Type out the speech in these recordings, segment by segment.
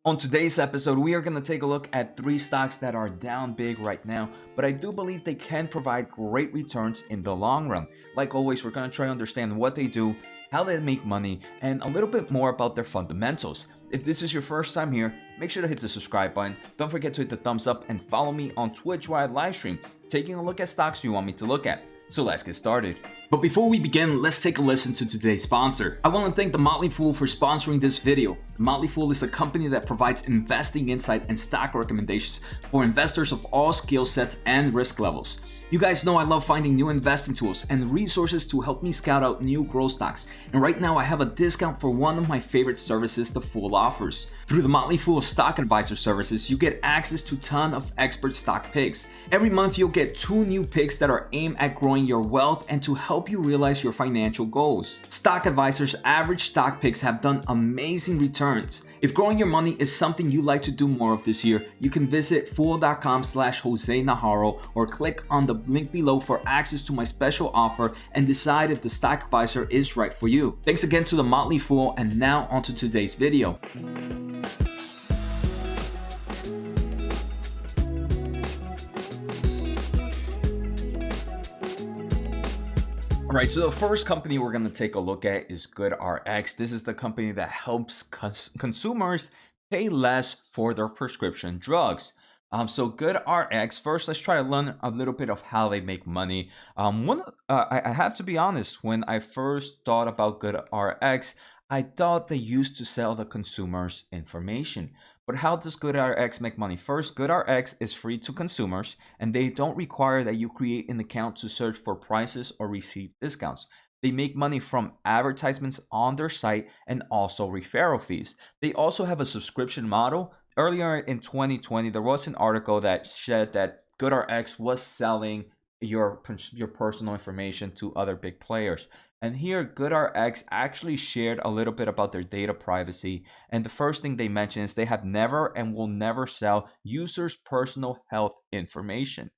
On today's episode, we are going to take a look at 3 stocks that are down big right now, but I do believe they can provide great returns in the long run. Like always, we're going to try to understand what they do, how they make money, and a little bit more about their fundamentals. If this is your first time here, make sure to hit the subscribe button. Don't forget to hit the thumbs up and follow me on Twitch where I live stream, taking a look at stocks you want me to look at. So let's get started. But before we begin, let's take a listen to today's sponsor. I want to thank the Motley for sponsoring this video. The Motley is a company that provides investing insight and stock recommendations for investors of all skill sets and risk levels. You guys know I love finding new investing tools and resources to help me scout out new growth stocks. And right now I have a discount for one of my favorite services the Fool offers. Through the Motley Fool Stock Advisor services, you get access to a ton of expert stock picks. Every month you'll get 2 new picks that are aimed at growing your wealth and to help you realize your financial goals. Stock Advisor's average stock picks have done amazing returns. If growing your money is something you'd like to do more of this year, you can visit fool.com/Jose Najarro or click on the link below for access to my special offer and decide if the Stock Advisor is right for you. Thanks again to the Motley Fool, and now onto today's video. Alright, so the first company we're going to take a look at is GoodRx. This is the company that helps consumers pay less for their prescription drugs. So GoodRx, first let's try to learn a little bit of how they make money. I have to be honest, when I first thought about GoodRx, I thought they used to sell the consumers information. But how does GoodRx make money? First, GoodRx is free to consumers, and they don't require that you create an account to search for prices or receive discounts. They make money from advertisements on their site and also referral fees. They also have a subscription model. Earlier in 2020, there was an article that said that GoodRx was selling your personal information to other big players. And here, GoodRx actually shared a little bit about their data privacy. And the first thing they mentioned is they have never and will never sell users' personal health information.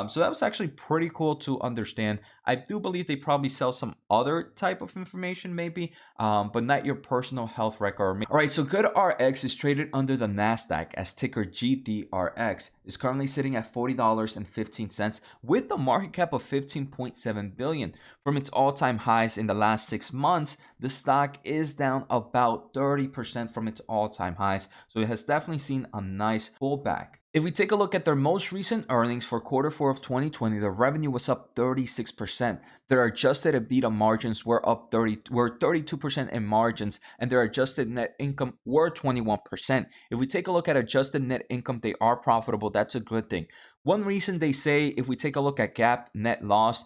So that was actually pretty cool to understand. I do believe they probably sell some other type of information maybe, but not your personal health record. All right, so GoodRx is traded under the NASDAQ as ticker GDRX. It's currently sitting at $40.15 with a market cap of $15.7 billion. From its all-time highs in the last 6 months, the stock is down about 30% from its all-time highs. So it has definitely seen a nice pullback. If we take a look at their most recent earnings for Q4 of 2020, the revenue was up 36%. Their adjusted EBITDA margins were 32% in margins, and their adjusted net income were 21%. If we take a look at adjusted net income, they are profitable. That's a good thing. One reason they say, if we take a look at GAAP net loss,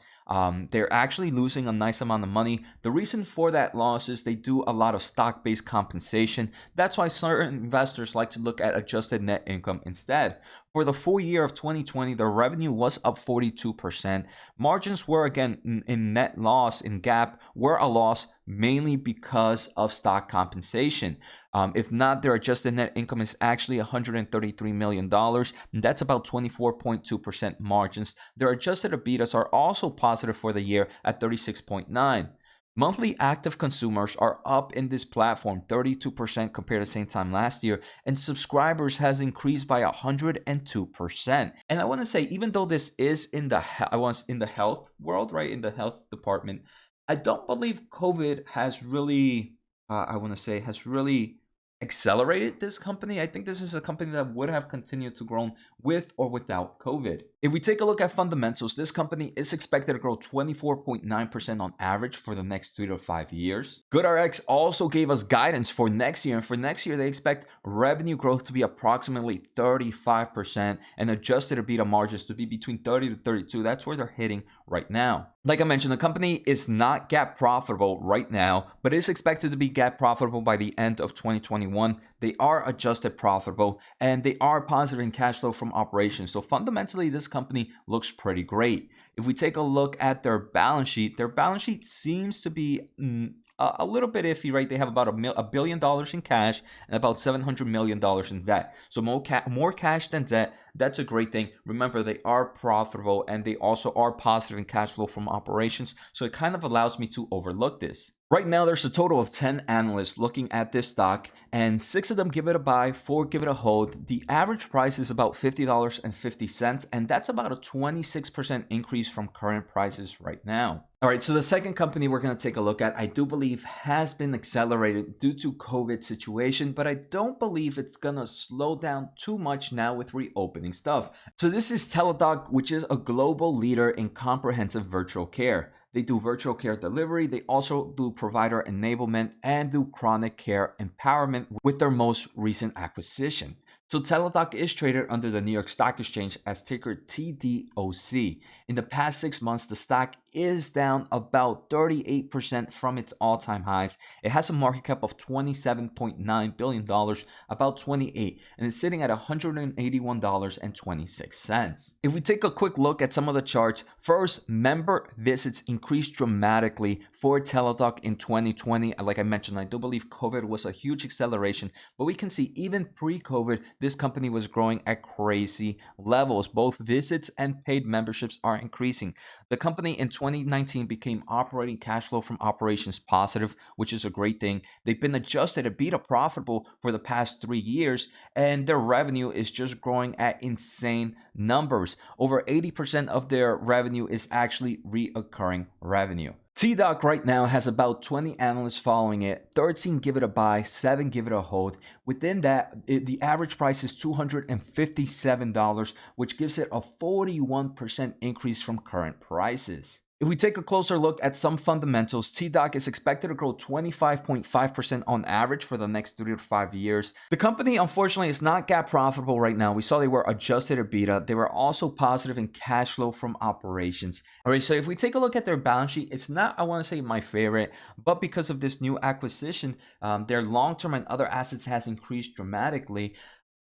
they're actually losing a nice amount of money. The reason for that loss is they do a lot of stock-based compensation. That's why certain investors like to look at adjusted net income instead. For the full year of 2020, their revenue was up 42%. Margins were, again, in net loss in GAAP, were a loss mainly because of stock compensation. If not, their adjusted net income is actually $133 million. And that's about 24.2% margins. Their adjusted EBITDAs are also positive for the year at 36.9%. Monthly active consumers are up in this platform 32% compared to the same time last year, and subscribers has increased by 102%. And I want to say, even though this is in the health world, right, in the health department, I don't believe COVID has really, accelerated this company. I think this is a company that would have continued to grow with or without COVID. If we take a look at fundamentals, this company is expected to grow 24.9% on average for the next 3 to 5 years. GoodRx also gave us guidance for next year, and for next year, they expect revenue growth to be approximately 35% and adjusted EBITDA margins to be between 30 to 32. That's where they're hitting right now. Like I mentioned, the company is not GAAP profitable right now, but is expected to be GAAP profitable by the end of 2021. They are adjusted profitable, and they are positive in cash flow from operations. So fundamentally, this company looks pretty great. If we take a look at their balance sheet seems to be a little bit iffy, right? They have about $1 billion in cash and about $700 million in debt. So more cash than debt. That's a great thing. Remember, they are profitable and they also are positive in cash flow from operations. So it kind of allows me to overlook this. Right now, there's a total of 10 analysts looking at this stock, and 6 of them give it a buy, 4 give it a hold. The average price is about $50.50, and that's about a 26% increase from current prices right now. All right, so the second company we're going to take a look at, I do believe has been accelerated due to COVID situation, but I don't believe it's going to slow down too much now with reopening stuff. So this is Teladoc, which is a global leader in comprehensive virtual care. They do virtual care delivery. They also do provider enablement and do chronic care empowerment with their most recent acquisition. So Teladoc is traded under the New York Stock Exchange as ticker TDOC. In the past 6 months, the stock is down about 38% from its all-time highs. It has a market cap of $27.9 billion, about 28, and it's sitting at $181.26. If we take a quick look at some of the charts, first, member visits increased dramatically for Teladoc in 2020. Like I mentioned, I do believe COVID was a huge acceleration, but we can see even pre-COVID, this company was growing at crazy levels. Both visits and paid memberships are increasing. The company in 2019 became operating cash flow from operations positive, which is a great thing. They've been adjusted EBITDA profitable for the past 3 years, and their revenue is just growing at insane numbers. Over 80% of their revenue is actually reoccurring revenue. TDOC right now has about 20 analysts following it, 13 give it a buy, 7 give it a hold. Within that, the average price is $257, which gives it a 41% increase from current prices. If we take a closer look at some fundamentals, TDOC is expected to grow 25.5% on average for the next 3 to 5 years. The company, unfortunately, is not GAAP profitable right now. We saw they were adjusted EBITDA. They were also positive in cash flow from operations. All right, so if we take a look at their balance sheet, it's not, I want to say, my favorite, but because of this new acquisition, their long-term and other assets has increased dramatically.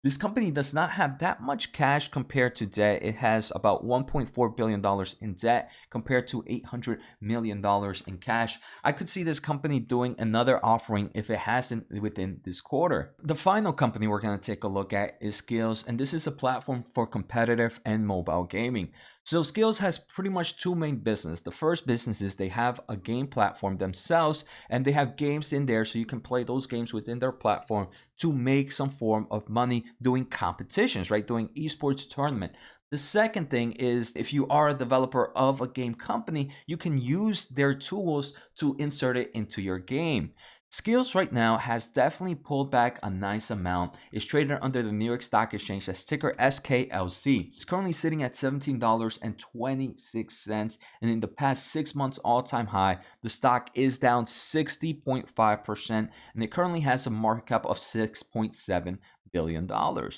This company does not have that much cash compared to debt. It has about $1.4 billion in debt compared to $800 million in cash. I could see this company doing another offering if it hasn't within this quarter. The final company we're going to take a look at is Skillz, and this is a platform for competitive and mobile gaming. So Skillz has pretty much two main business. The first business is they have a game platform themselves, and they have games in there so you can play those games within their platform to make some form of money doing competitions, right? Doing esports tournament. The second thing is if you are a developer of a game company, you can use their tools to insert it into your game. Skillz right now has definitely pulled back a nice amount. It's traded under the New York Stock Exchange as ticker SKLZ. It's currently sitting at $17.26, and in the past 6 months all-time high, the stock is down 60.5%, and it currently has a market cap of $6.7 billion.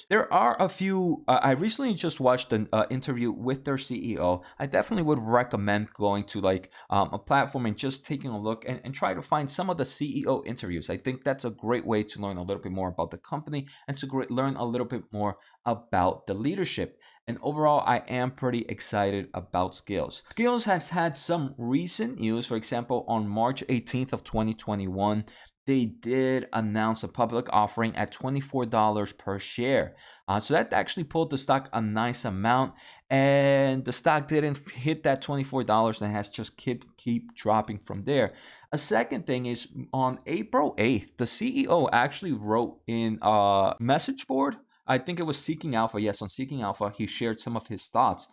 There are a few, I recently just watched an interview with their CEO. I definitely would recommend going to like a platform and just taking a look and try to find some of the CEO interviews. I think that's a great way to learn a little bit more about the company and to learn a little bit more about the leadership. And overall, I am pretty excited about Skillz. Skillz has had some recent news. For example, on March 18th of 2021, they did announce a public offering at $24 per share. So that actually pulled the stock a nice amount, and the stock didn't hit that $24 and has just keep dropping from there. A second thing is on April 8th, the CEO actually wrote in a message board. I think it was Seeking Alpha. Yes, on Seeking Alpha, he shared some of his thoughts.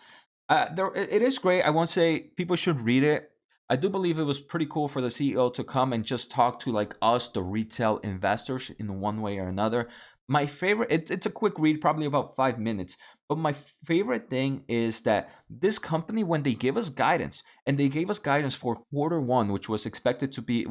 It is great. I won't say people should read it. I do believe it was pretty cool for the CEO to come and just talk to like us, the retail investors, in one way or another. My favorite, it's a quick read, probably about 5 minutes. But my favorite thing is that this company, when they give us guidance, and they gave us guidance for Q1, which is expected to be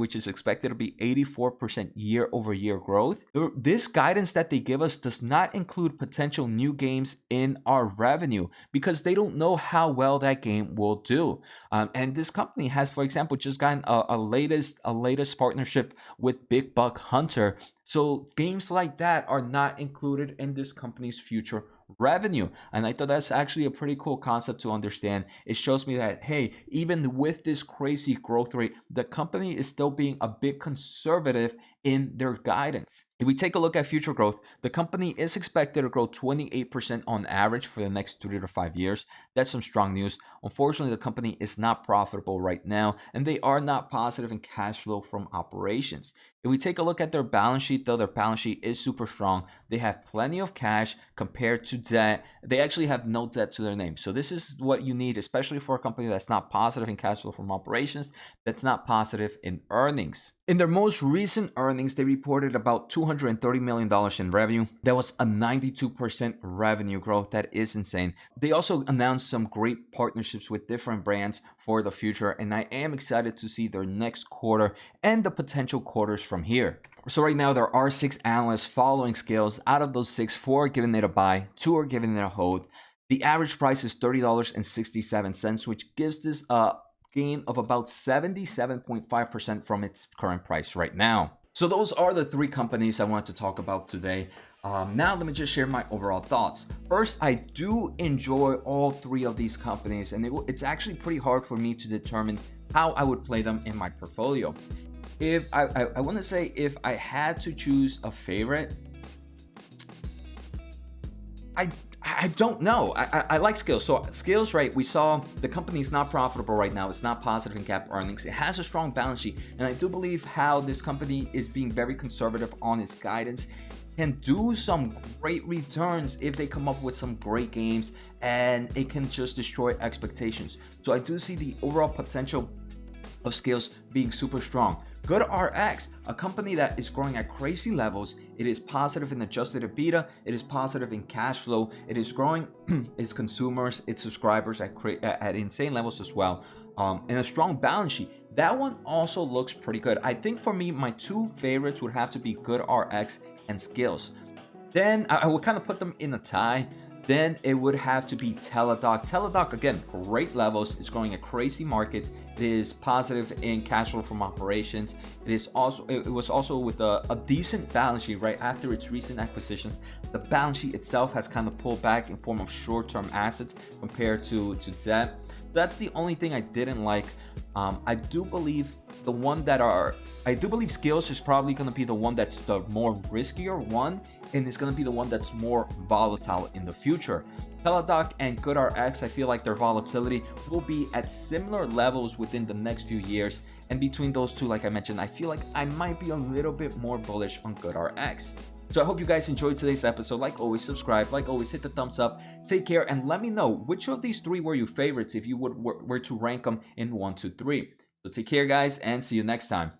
84% year-over-year growth. This guidance that they give us does not include potential new games in our revenue because they don't know how well that game will do. And this company has, for example, just gotten a latest partnership with Big Buck Hunter. So games like that are not included in this company's future revenue. And I thought that's actually a pretty cool concept to understand. It shows me that, hey, even with this crazy growth rate, the company is still being a bit conservative in their guidance. If we take a look at future growth, the company is expected to grow 28% on average for the next 3 to 5 years. That's some strong news. Unfortunately, the company is not profitable right now, and they are not positive in cash flow from operations. If we take a look at their balance sheet, though, their balance sheet is super strong. They have plenty of cash compared to debt. They actually have no debt to their name. So this is what you need, especially for a company that's not positive in cash flow from operations, that's not positive in earnings. In their most recent earnings, they reported about $230 million in revenue. That was a 92% revenue growth. That is insane. They also announced some great partnerships with different brands for the future, and I am excited to see their next quarter and the potential quarters from here. So right now, there are 6 analysts following Skillz. Out of those 6, 4 are giving it a buy, 2 are giving it a hold. The average price is $30.67, which gives this a gain of about 77.5% from its current price right now. So those are the 3 companies I wanted to talk about today. Now let me just share my overall thoughts. First, I do enjoy all 3 of these companies, and it's actually pretty hard for me to determine how I would play them in my portfolio. If I want to say, if I had to choose a favorite, I don't know. I like Skillz. So Skillz, right? We saw the company is not profitable right now. It's not positive in GAAP earnings. It has a strong balance sheet, and I do believe how this company is being very conservative on its guidance, can do some great returns if they come up with some great games, and it can just destroy expectations. So I do see the overall potential of Skillz being super strong. GoodRx, a company that is growing at crazy levels. It is positive in adjusted EBITDA. It is positive in cash flow. It is growing its consumers, its subscribers at insane levels as well. And a strong balance sheet. That one also looks pretty good. I think for me, my 2 favorites would have to be GoodRx and Skillz. Then I would kind of put them in a tie. Then it would have to be Teladoc. Teladoc, again, great levels. It's growing at crazy markets. It is positive in cash flow from operations. It was also with a decent balance sheet right after its recent acquisitions. The balance sheet itself has kind of pulled back in form of short-term assets compared to debt. That's the only thing I didn't like. I do believe Skillz is probably going to be the one that's the more riskier one, and it's going to be the one that's more volatile in the future. Teladoc and GoodRx, I feel like their volatility will be at similar levels within the next few years. And between those 2, like I mentioned, I feel like I might be a little bit more bullish on GoodRx. So I hope you guys enjoyed today's episode. Like always, subscribe. Like always, hit the thumbs up. Take care, and let me know which of these 3 were your favorites if you were to rank them in 1, 2, 3. So take care, guys, and see you next time.